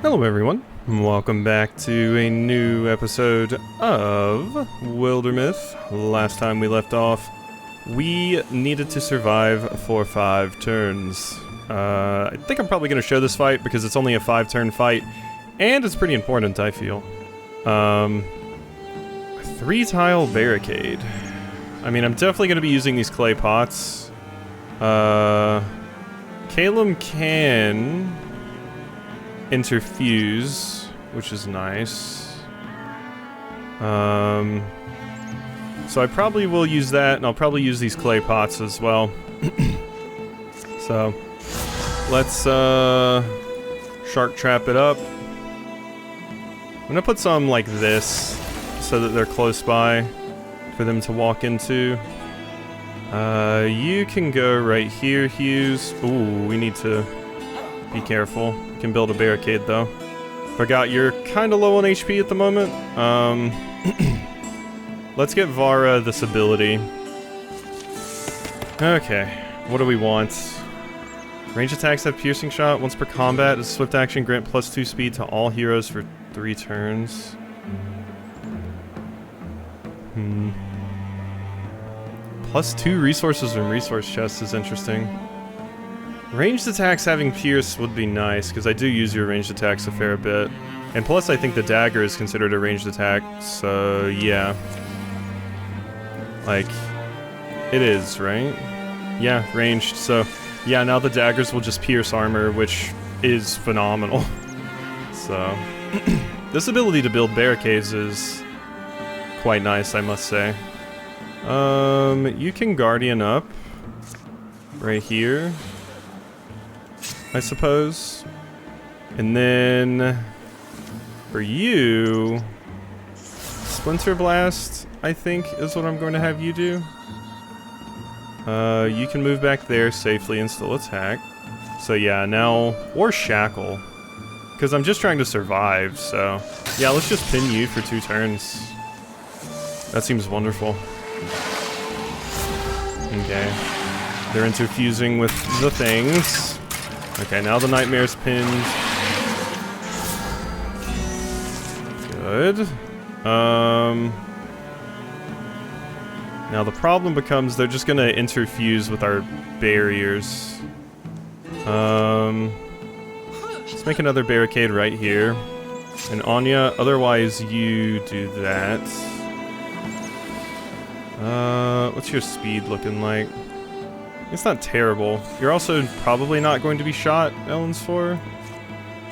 Hello everyone, welcome back to a new episode of Wildermyth. Last time we left off, we needed to survive for 5 turns. I think I'm probably going to show this fight because it's only a 5-turn fight, and it's pretty important, I feel. 3-tile barricade. I mean, I'm definitely going to be using these clay pots. Calum can interfuse, which is nice. So I probably will use that, and I'll probably use these clay pots as well. So let's shark trap it up. I'm gonna put some like this so that they're close by for them to walk into. You can go right here, Hughes. Ooh, we need to be careful. You can build a barricade though. Forgot you're kind of low on HP at the moment. Let's get Vara this ability. Okay, what do we want? Range attacks have piercing shot once per combat. As swift action, grant +2 speed to all heroes for 3 turns. +2 resources and resource chests is interesting. Ranged attacks having pierce would be nice, because I do use your ranged attacks a fair bit. And plus I think the dagger is considered a ranged attack, so yeah. Like, it is, right? Yeah, ranged, so yeah, now the daggers will just pierce armor, which is phenomenal. So, this ability to build barricades is quite nice, I must say. You can Guardian up right here, I suppose. And then for you, Splinter Blast, I think, is what I'm going to have you do. You can move back there safely and still attack. So yeah, now, or Shackle, because I'm just trying to survive, so yeah, let's just pin you for 2 turns. That seems wonderful. Okay. They're interfusing with the things. Okay, now the Nightmare's pinned. Good. Now the problem becomes they're just gonna interfuse with our barriers. Let's make another barricade right here. And Anya, otherwise you do that. What's your speed looking like? It's not terrible. You're also probably not going to be shot, Ellen's for.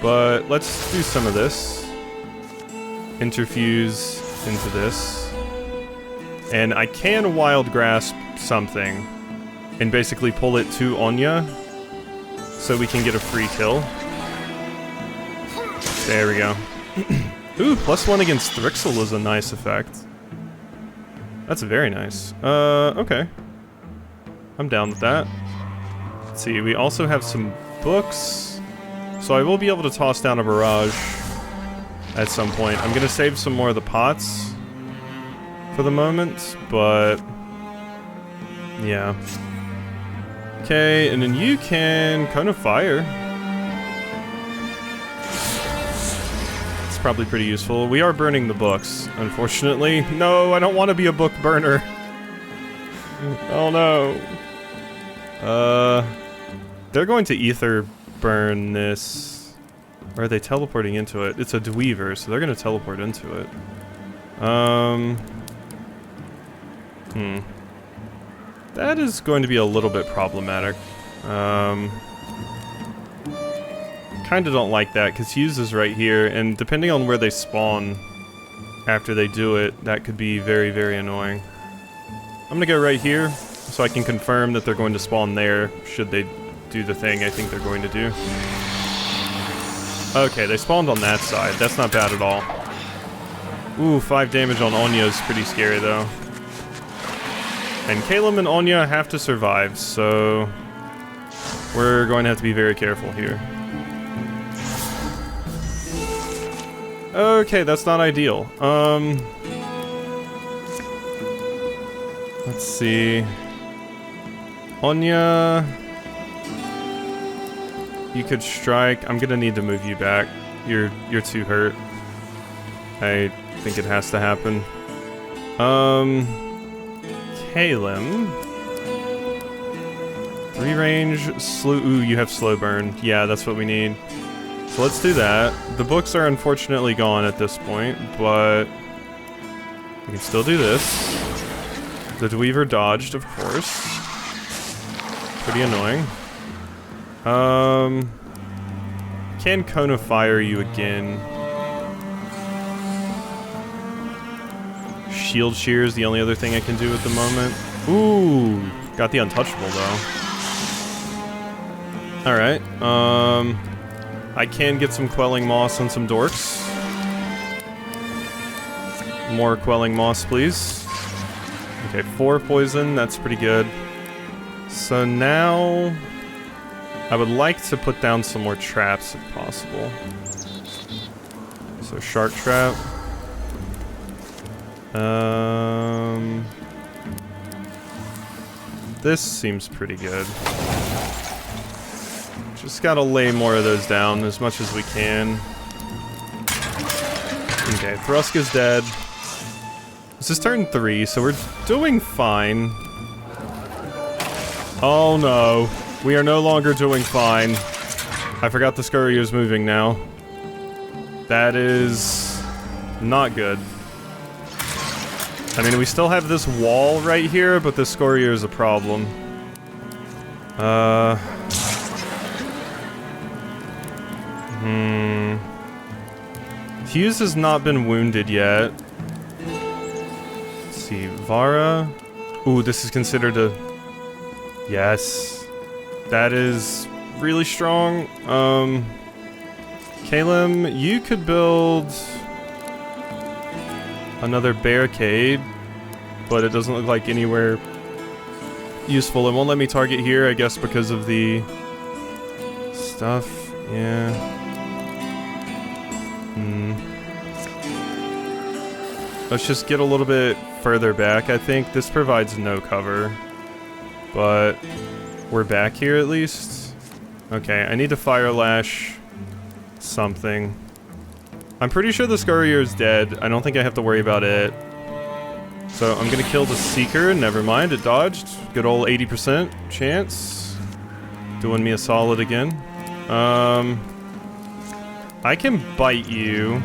But let's do some of this. Interfuse into this. And I can Wild Grasp something. And basically pull it to Anya. So we can get a free kill. There we go. Ooh, +1 against Thrixel is a nice effect. That's very nice. Okay. I'm down with that. Let's see, we also have some books. So I will be able to toss down a barrage at some point. I'm gonna save some more of the pots for the moment, but yeah. Okay, and then you can kind of fire. It's probably pretty useful. We are burning the books, unfortunately. No, I don't want to be a book burner. Oh no. They're going to ether burn this. Or are they teleporting into it? It's a Dweaver, so they're gonna teleport into it. That is going to be a little bit problematic. Kinda don't like that, because Hughes is right here, and depending on where they spawn after they do it, that could be very, very annoying. I'm gonna go right here, so I can confirm that they're going to spawn there, should they do the thing I think they're going to do. Okay, they spawned on that side. That's not bad at all. Ooh, 5 damage on Anya is pretty scary, though. And Calum and Anya have to survive, so we're going to have to be very careful here. Okay, that's not ideal. Let's see. Anya, you could strike. I'm gonna need to move you back. You're too hurt. I think it has to happen. Kalim. 3 range, slow. Ooh, you have slow burn. Yeah, that's what we need. So let's do that. The books are unfortunately gone at this point, but we can still do this. The Dweaver dodged, of course. Pretty annoying. Can Cone of Fire you again. Shield Shear is the only other thing I can do at the moment. Ooh, got the untouchable though. Alright, I can get some Quelling Moss on some dorks. More Quelling Moss, please. Okay, 4 poison, that's pretty good. So now, I would like to put down some more traps if possible. So Shark Trap. This seems pretty good. Just gotta lay more of those down as much as we can. Okay, Thrusk is dead. This is turn 3, so we're doing fine. Oh no, we are no longer doing fine. I forgot the Scurrier is moving now. That is not good. I mean, we still have this wall right here, but the Scurrier is a problem. Hughes has not been wounded yet. Let's see, Vara. Ooh, this is considered a... Yes. That is really strong. Kalim, you could build another barricade, but it doesn't look like anywhere useful. It won't let me target here, I guess because of the stuff. Yeah. Let's just get a little bit further back, I think. This provides no cover. But we're back here at least. Okay, I need to Fire Lash something. I'm pretty sure the Scurrier is dead. I don't think I have to worry about it. So I'm gonna kill the Seeker. Never mind, it dodged. Good old 80% chance. Doing me a solid again. I can bite you.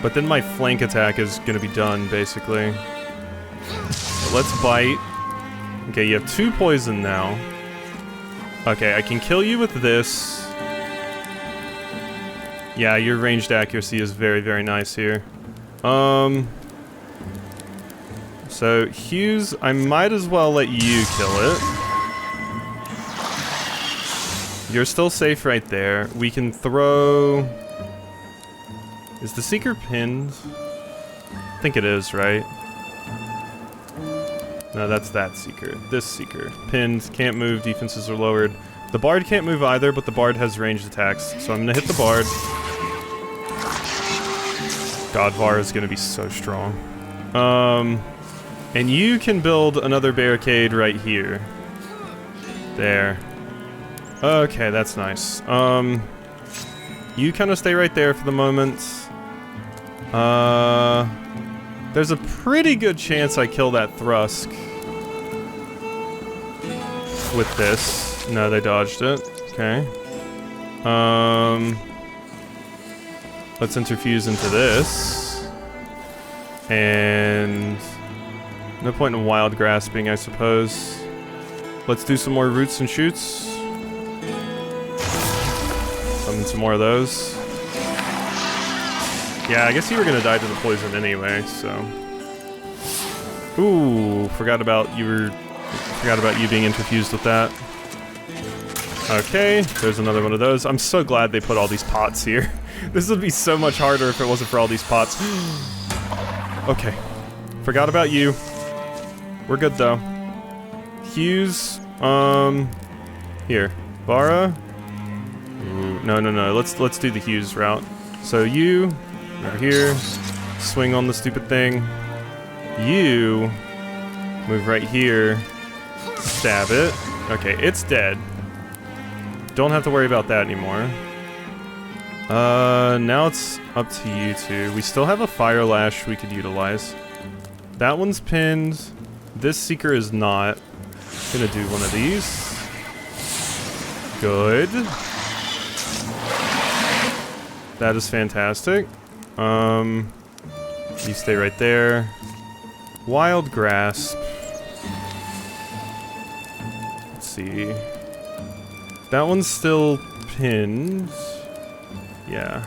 But then my flank attack is gonna be done, basically. So let's bite. Okay, you have 2 poison now. Okay, I can kill you with this. Yeah, your ranged accuracy is very, very nice here. So, Hughes, I might as well let you kill it. You're still safe right there. We can throw... Is the Seeker pinned? I think it is, right? No, that's that Seeker. This Seeker. Pinned, can't move, defenses are lowered. The Bard can't move either, but the Bard has ranged attacks. So I'm gonna hit the Bard. Godvar is gonna be so strong. And you can build another barricade right here. There. Okay, that's nice. You kind of stay right there for the moment. There's a pretty good chance I kill that Thrusk with this. No, they dodged it. Okay. Let's interfuse into this. And no point in wild grasping, I suppose. Let's do some more roots and shoots. Summon some more of those. Yeah, I guess you were gonna die to the poison anyway, so. Ooh, forgot about you being interfused with that. Okay, there's another one of those. I'm so glad they put all these pots here. This would be so much harder if it wasn't for all these pots. Okay, forgot about you. We're good though. Hughes, here, Vara. Ooh, no. Let's do the Hughes route. So you over here, swing on the stupid thing. You move right here, stab it. Okay, it's dead. don't have to worry about that anymore. Now it's up to you two. We still have a Fire Lash we could utilize. That one's pinned. This Seeker is not. Gonna do one of these. Good. That is fantastic. You stay right there. Wild Grasp. Let's see. That one's still pinned. Yeah.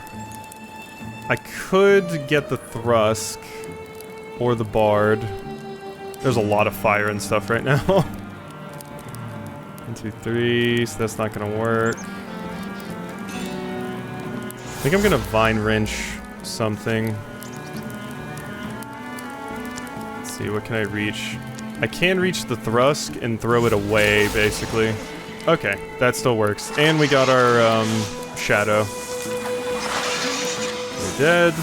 I could get the Thrusk or the Bard. There's a lot of fire and stuff right now. 1, 2, 3, so that's not gonna work. I think I'm gonna Vine Wrench something. Let's see, what can I reach? I can reach the Thrusk and throw it away, basically. Okay, that still works. And we got our, Shadow. We're dead.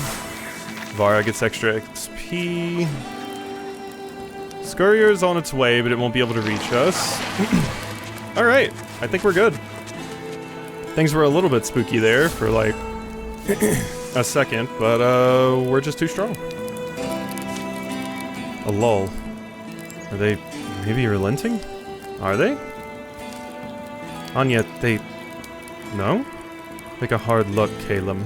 Vara gets extra XP. Scurrier is on its way, but it won't be able to reach us. Alright, I think we're good. Things were a little bit spooky there for, like, a second, but, we're just too strong. A lull. Are they maybe relenting? Are they? Anya, they... No? Take a hard look, Calum.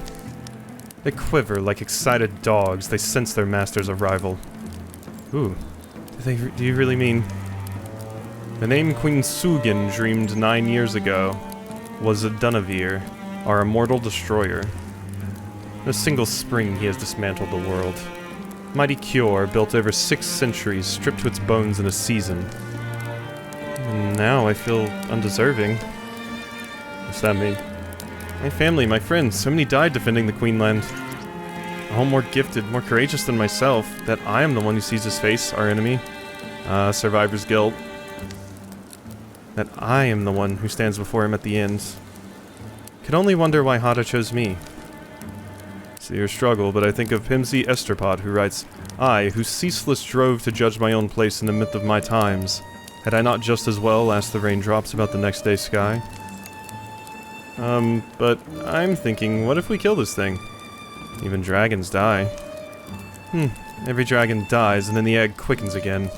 They quiver like excited dogs. They sense their master's arrival. Ooh. Do you really mean... The name Queen Sugin dreamed 9 years ago was a Dunavir, our immortal destroyer. In a single spring he has dismantled the world. Mighty Cure, built over 6 centuries, stripped to its bones in a season. And now I feel undeserving. What's that mean? My family, my friends, so many died defending the Queenland. All more gifted, more courageous than myself, that I am the one who sees his face, our enemy. Survivor's guilt. That I am the one who stands before him at the end. Could only wonder why Hada chose me. See your struggle, but I think of Pimsy Esterpod, who writes, I, who ceaseless drove to judge my own place in the myth of my times, had I not just as well asked the raindrops about the next day's sky? But I'm thinking, what if we kill this thing? Even dragons die. Every dragon dies, and then the egg quickens again.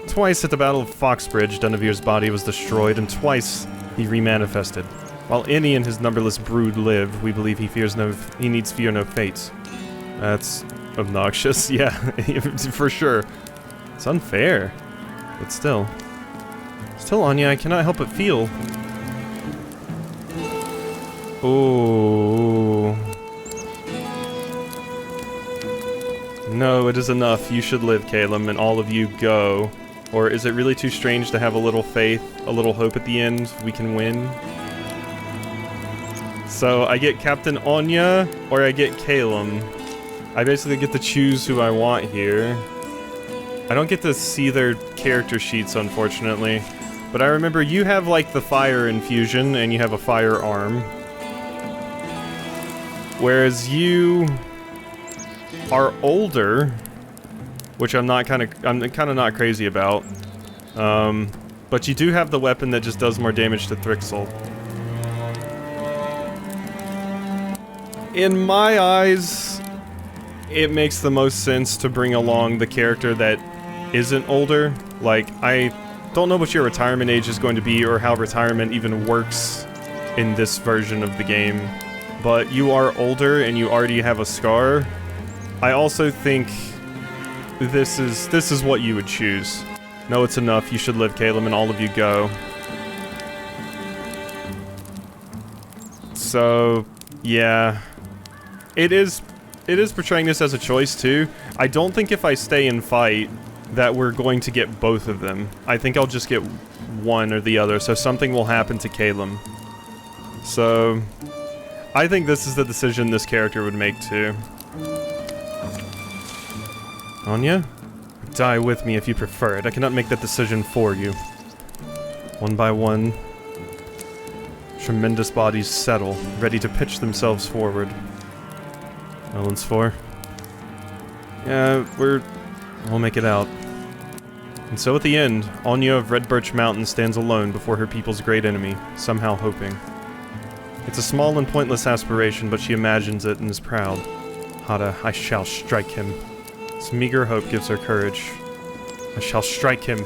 Twice at the Battle of Foxbridge, Dunavir's body was destroyed, and twice he remanifested. While any and his numberless brood live, we believe he needs fear no fates. That's obnoxious, yeah, for sure. It's unfair, but still. Still, Anya, I cannot help but feel. Ooh. No, it is enough. You should live, Calum, and all of you go. Or is it really too strange to have a little faith, a little hope at the end? We can win. So I get Captain Anya, or I get Calum. I basically get to choose who I want here. I don't get to see their character sheets, unfortunately. But I remember you have, like, the fire infusion, and you have a firearm. Whereas you are older, which I'm kind of not crazy about. But you do have the weapon that just does more damage to Thrixel. In my eyes, it makes the most sense to bring along the character that isn't older. Like, I don't know what your retirement age is going to be or how retirement even works in this version of the game. But you are older and you already have a scar. I also think this is what you would choose. No, it's enough. You should live, Calum, and all of you go. So, yeah. It is portraying this as a choice, too. I don't think if I stay and fight that we're going to get both of them. I think I'll just get one or the other, so something will happen to Calum. So, I think this is the decision this character would make, too. Anya? Die with me if you prefer it. I cannot make that decision for you. One by one, tremendous bodies settle, ready to pitch themselves forward. Ellen's 4. Yeah, we'll make it out. And so at the end, Anya of Red Birch Mountain stands alone before her people's great enemy, somehow hoping. It's a small and pointless aspiration, but she imagines it and is proud. Hada, I shall strike him. This meager hope gives her courage. I shall strike him.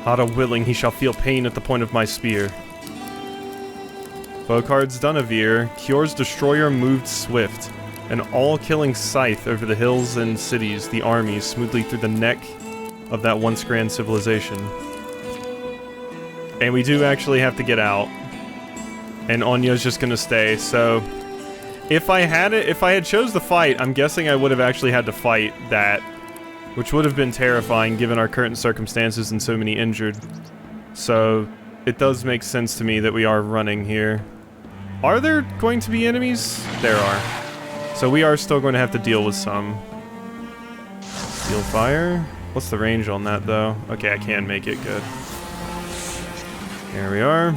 Hada willing, he shall feel pain at the point of my spear. Bocard's Dunavir, Kjor's destroyer moved swift, an all-killing scythe over the hills and cities, the armies, smoothly through the neck of that once grand civilization. And we do actually have to get out. And Anya's just gonna stay, so... If I had chose the fight, I'm guessing I would have actually had to fight that. Which would have been terrifying given our current circumstances and so many injured. So, it does make sense to me that we are running here. Are there going to be enemies? There are. So we are still going to have to deal with some. Steel fire? What's the range on that, though? Okay, I can make it good. Here we are.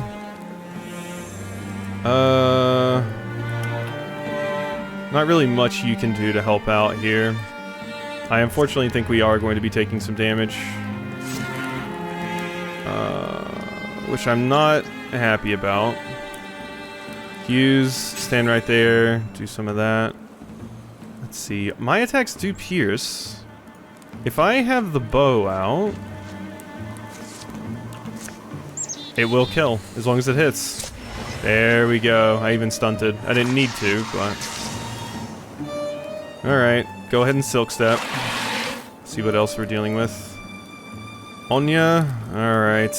Not really much you can do to help out here. I unfortunately think we are going to be taking some damage. Which I'm not happy about. Hughes, stand right there, do some of that. Let's see, my attacks do pierce. If I have the bow out, it will kill, as long as it hits. There we go, I even stunted. I didn't need to, but... Alright, go ahead and Silk Step. See what else we're dealing with. Anya, alright.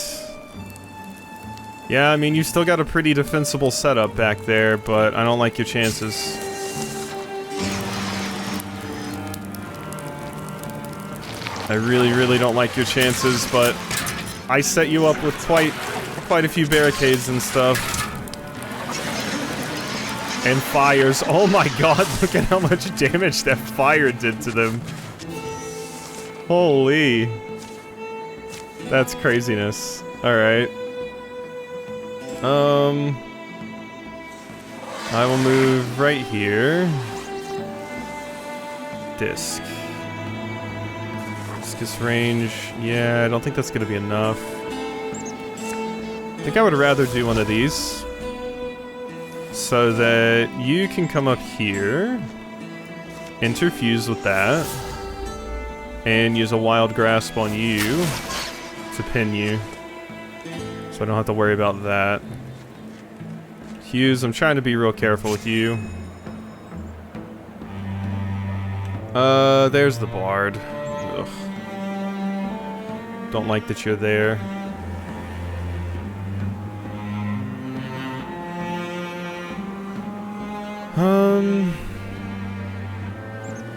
Yeah, I mean, you still got a pretty defensible setup back there, but I don't like your chances. I really, really don't like your chances, but I set you up with quite a few barricades and stuff. And fires. Oh my god, look at how much damage that fire did to them. Holy. That's craziness. Alright. I will move right here. Disc. Discus range. Yeah, I don't think that's gonna be enough. I think I would rather do one of these. So that you can come up here, interfuse with that, and use a wild grasp on you to pin you. So I don't have to worry about that. Hughes, I'm trying to be real careful with you. There's the Bard. Ugh. Don't like that you're there.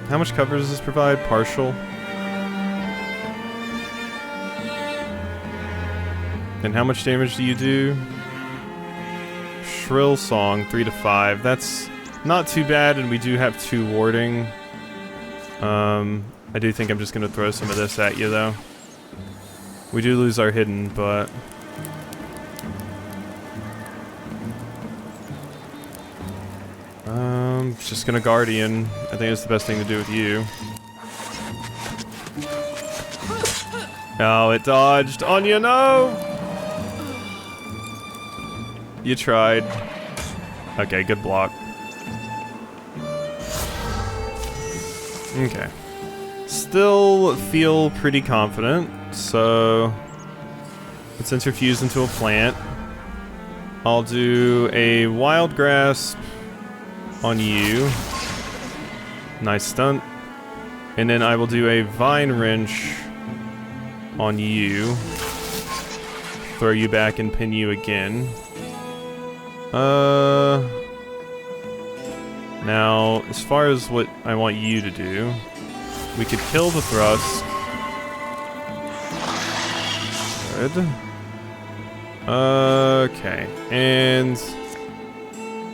How much cover does this provide? Partial. And how much damage do you do? Shrill Song, 3 to 5. That's not too bad, and we do have 2 warding. I do think I'm just gonna throw some of this at you, though. We do lose our hidden, but... just gonna Guardian. I think it's the best thing to do with you. Oh, it dodged. Anya, no! You tried. Okay, good block. Okay. Still feel pretty confident, so... let's interfuse into a plant. I'll do a Wild Grasp on you. Nice stunt. And then I will do a Vine Wrench on you. Throw you back and pin you again. Now, as far as what I want you to do, we could kill the thrust. Good. Okay, and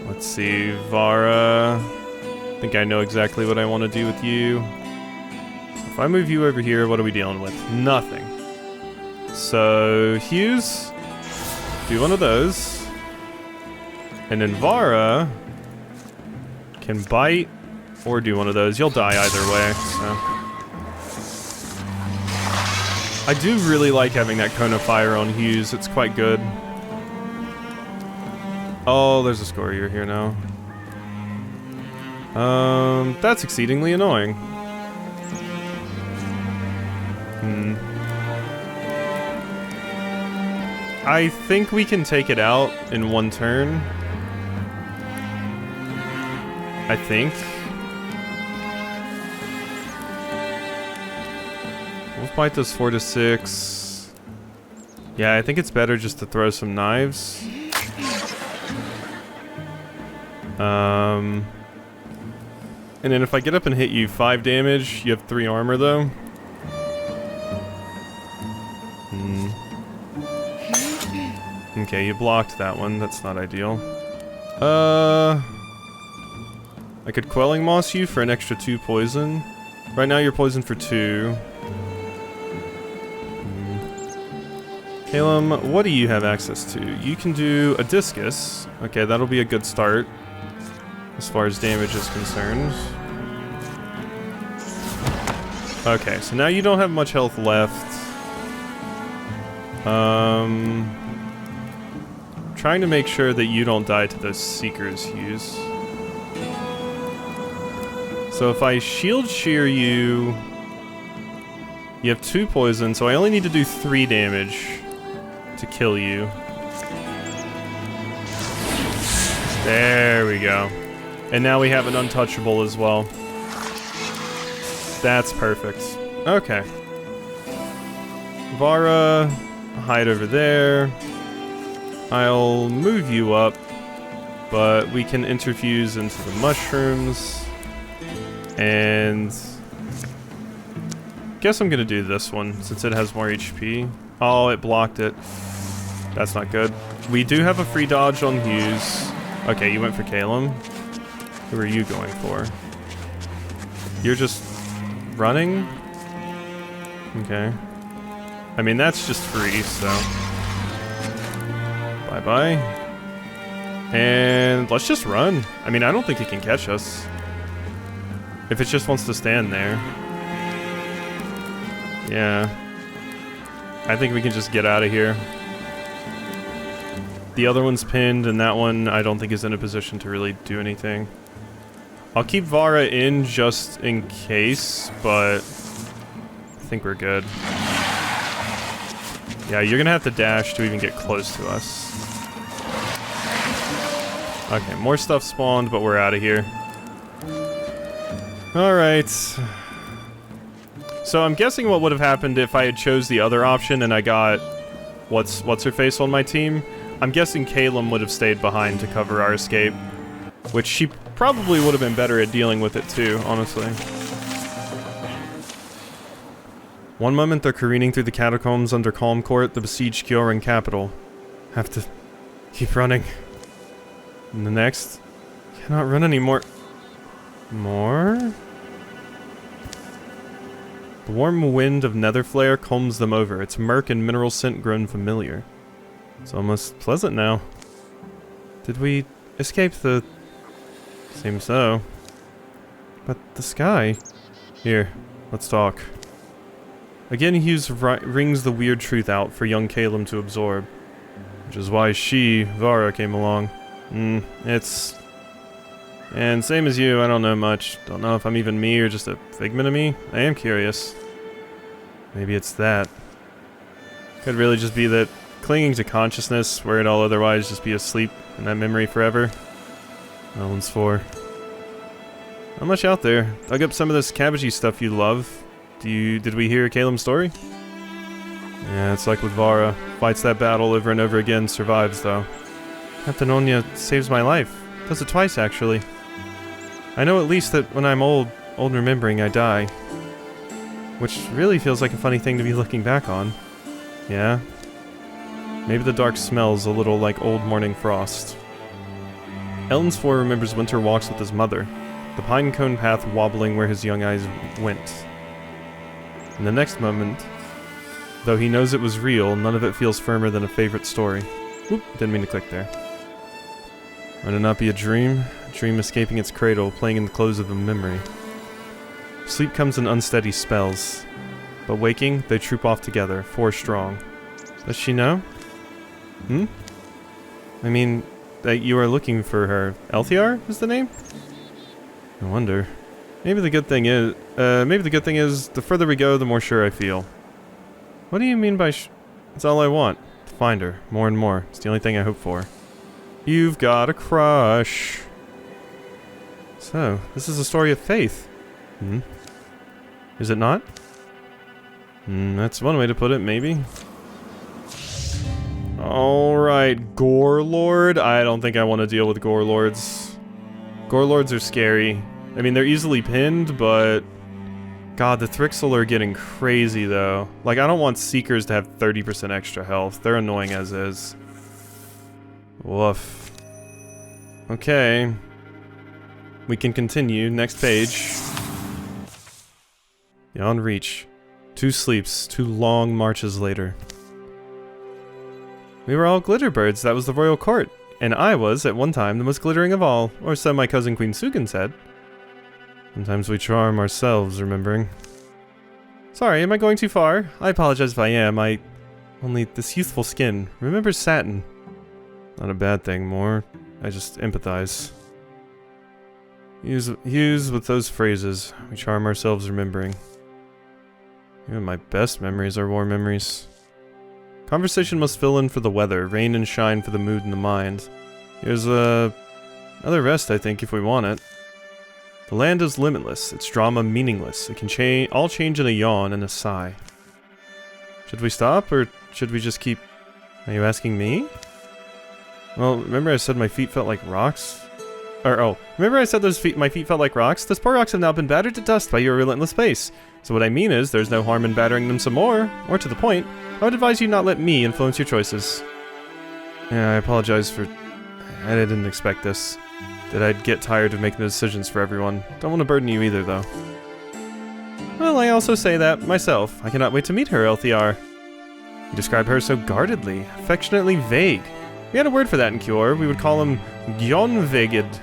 let's see, Vara. I think I know exactly what I want to do with you. So if I move you over here, what are we dealing with? Nothing. So, Hughes, do one of those. And then Vara can bite or do one of those. You'll die either way, so. I do really like having that cone of fire on Hughes. It's quite good. Oh, there's a Scoria here now. That's exceedingly annoying. I think we can take it out in one turn. I think. Wolfbite does 4 to 6. Yeah, I think it's better just to throw some knives. And then if I get up and hit you 5 damage, you have 3 armor though. Okay, you blocked that one. That's not ideal. I could Quelling Moss you for an extra 2 poison. Right now you're poisoned for 2. Calum, what do you have access to? You can do a Discus. Okay, that'll be a good start as far as damage is concerned. Okay, so now you don't have much health left. Trying to make sure that you don't die to those Seekers, Hughes. So if I Shield Shear you... You have 2 poison, so I only need to do 3 damage to kill you. There we go. And now we have an untouchable as well. That's perfect. Okay. Vara, hide over there. I'll move you up, but we can interfuse into the mushrooms. And guess I'm gonna do this one since it has more HP. Oh, it blocked it. That's not good. We do have a free dodge on Hughes. Okay, you went for Calum. Who are you going for? You're just running? Okay. I mean, that's just free, so... Bye-bye. And let's just run. I mean, I don't think it can catch us. If it just wants to stand there. Yeah. I think we can just get out of here. The other one's pinned, and that one I don't think is in a position to really do anything. I'll keep Vara in just in case, but I think we're good. Yeah, you're gonna have to dash to even get close to us. Okay, more stuff spawned, but we're out of here. Alright. So I'm guessing what would have happened if I had chose the other option and I got... What's-her-face on my team? I'm guessing Calum would have stayed behind to cover our escape. Which she probably would have been better at dealing with it too, honestly. One moment they're careening through the catacombs under calm court, the besieged Kyoran capital. Have to keep running. And the next, cannot run anymore. More? The warm wind of Netherflare combs them over, its murk and mineral scent grown familiar. It's almost pleasant now. Did we escape the... Seems so. But the sky... Here, let's talk. Again, Hughes rings the weird truth out for young Calum to absorb. Which is why she, Vara, came along. It's... And same as you, I don't know much. Don't know if I'm even me or just a figment of me. I am curious. Maybe it's that. Could really just be that clinging to consciousness where it'll otherwise just be asleep in that memory forever. That one's for. Not much out there. Dug up some of this cabbagey stuff you love. Did we hear Calum's story? Yeah, it's like with Vara. Fights that battle over and over again, survives though. Captain Onya saves my life. Does it twice, actually. I know at least that when I'm old remembering, I die. Which really feels like a funny thing to be looking back on. Yeah. Maybe the dark smells a little like old morning frost. Elensfor remembers winter walks with his mother, the pine cone path wobbling where his young eyes went. In the next moment, though he knows it was real, none of it feels firmer than a favorite story. Oop, didn't mean to click there. Might it not be a dream? A dream escaping its cradle, playing in the clothes of a memory. Sleep comes in unsteady spells. But waking, they troop off together, 4 strong. Does she know? I mean, that you are looking for her. Elthiar is the name? I wonder. Maybe the good thing is, the further we go, the more sure I feel. What do you mean by It's all I want. To find her. More and more. It's the only thing I hope for. You've got a crush. So, this is a story of faith. Is it not? That's one way to put it, maybe. Alright, Gore Lord. I don't think I want to deal with Gore Lords. Gore Lords are scary. I mean, they're easily pinned, but... God, the Thrixel are getting crazy, though. Like, I don't want Seekers to have 30% extra health. They're annoying as is. Woof. Okay. We can continue. Next page. Beyond reach. 2 sleeps, 2 long marches later. We were all glitter birds, that was the royal court. And I was, at one time, the most glittering of all, or so my cousin Queen Sugan said. Sometimes we charm ourselves, remembering. Sorry, am I going too far? I apologize if I am, only this youthful skin remembers satin. Not a bad thing, more. I just empathize. Use with those phrases. We charm ourselves remembering. Even my best memories are war memories. Conversation must fill in for the weather, rain and shine for the mood and the mind. Here's another rest, I think, if we want it. The land is limitless, its drama meaningless. It can all change in a yawn and a sigh. Should we stop, or should we just keep... Are you asking me? Well, remember I said my feet felt like rocks? Remember I said my feet felt like rocks? Those poor rocks have now been battered to dust by your relentless pace. So what I mean is, there's no harm in battering them some more. Or to the point, I would advise you not let me influence your choices. Yeah, I apologize for... I didn't expect this. That I'd get tired of making the decisions for everyone. Don't want to burden you either, though. Well, I also say that, myself. I cannot wait to meet her, Elthiar. You describe her so guardedly, affectionately vague. We had a word for that in Cure. We would call him Gjonvegid.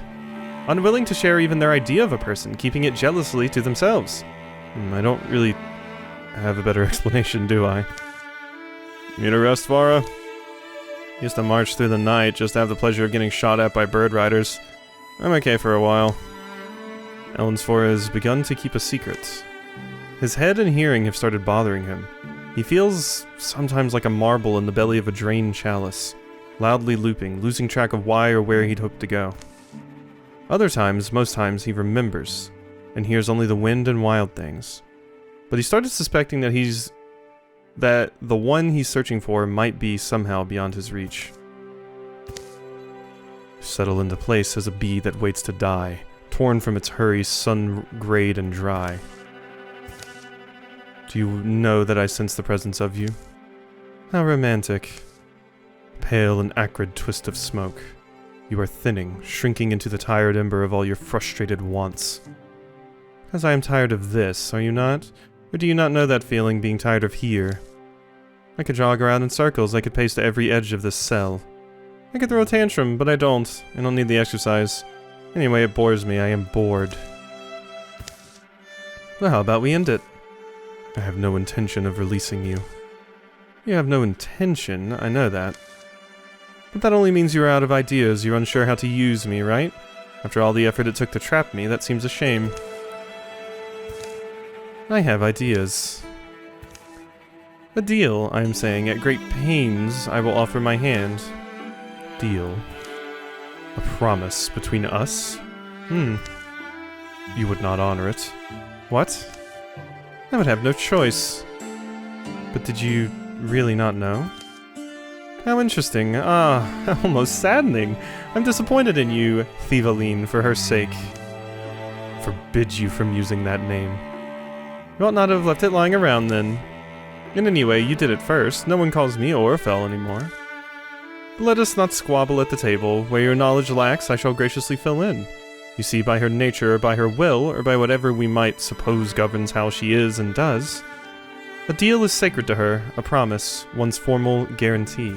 Unwilling to share even their idea of a person, keeping it jealously to themselves. I don't really have a better explanation, do I? You need a rest, Vara? Used to march through the night just to have the pleasure of getting shot at by bird riders. I'm okay for a while. Ellensfor has begun to keep a secret. His head and hearing have started bothering him. He feels sometimes like a marble in the belly of a drained chalice, loudly looping, losing track of why or where he'd hoped to go. Other times, most times, he remembers, and hears only the wind and wild things. But he started suspecting that the one he's searching for might be somehow beyond his reach. Settle into place as a bee that waits to die, torn from its hurry, sun-grayed and dry. Do you know that I sense the presence of you? How romantic. Pale and acrid twist of smoke. You are thinning, shrinking into the tired ember of all your frustrated wants. Because I am tired of this, are you not? Or do you not know that feeling, being tired of here? I could jog around in circles, I could pace to every edge of this cell. I could throw a tantrum, but I don't. I don't need the exercise. Anyway, it bores me, I am bored. Well, how about we end it? I have no intention of releasing you. You have no intention, I know that. But that only means you're out of ideas, you're unsure how to use me, right? After all the effort it took to trap me, that seems a shame. I have ideas. A deal, I am saying, at great pains I will offer my hand. Deal. A promise between us? You would not honor it. What? I would have no choice. But did you really not know? How interesting. Ah, almost saddening. I'm disappointed in you, Thieveline, for her sake. Forbid you from using that name. You ought not have left it lying around then. And anyway, you did it first. No one calls me Orfel anymore. But let us not squabble at the table. Where your knowledge lacks, I shall graciously fill in. You see, by her nature, or by her will, or by whatever we might suppose governs how she is and does, a deal is sacred to her, a promise, one's formal guarantee.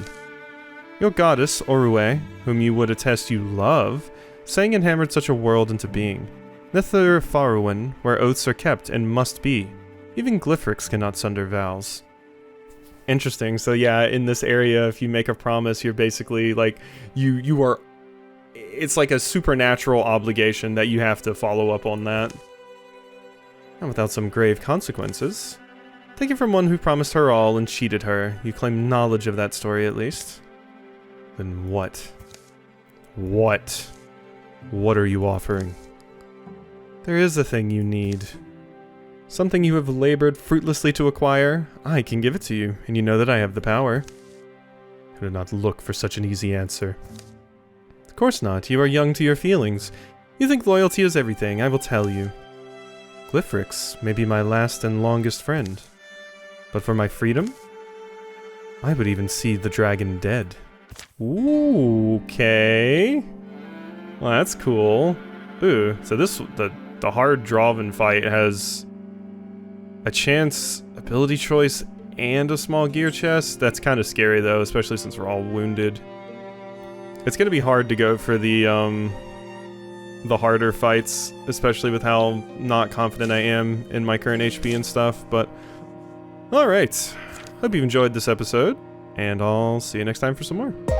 Your goddess, Orue, whom you would attest you love, sang and hammered such a world into being. Nithir Faruin, where oaths are kept and must be. Even Glyphrix cannot sunder vows. Interesting. So yeah, in this area, if you make a promise, you're basically like, you are... It's like a supernatural obligation that you have to follow up on that. And without some grave consequences. Take it from one who promised her all and cheated her. You claim knowledge of that story, at least. Then what? What? What are you offering? There is a thing you need. Something you have labored fruitlessly to acquire. I can give it to you, and you know that I have the power. I did not look for such an easy answer. Of course not. You are young to your feelings. You think loyalty is everything. I will tell you. Glyphrix may be my last and longest friend. But for my freedom, I would even see the dragon dead. Ooh, okay. Well, that's cool. Ooh, so the hard Draven fight has a chance, ability choice, and a small gear chest. That's kind of scary though, especially since we're all wounded. It's gonna be hard to go for the harder fights, especially with how not confident I am in my current HP and stuff, but alright. Hope you've enjoyed this episode, and I'll see you next time for some more.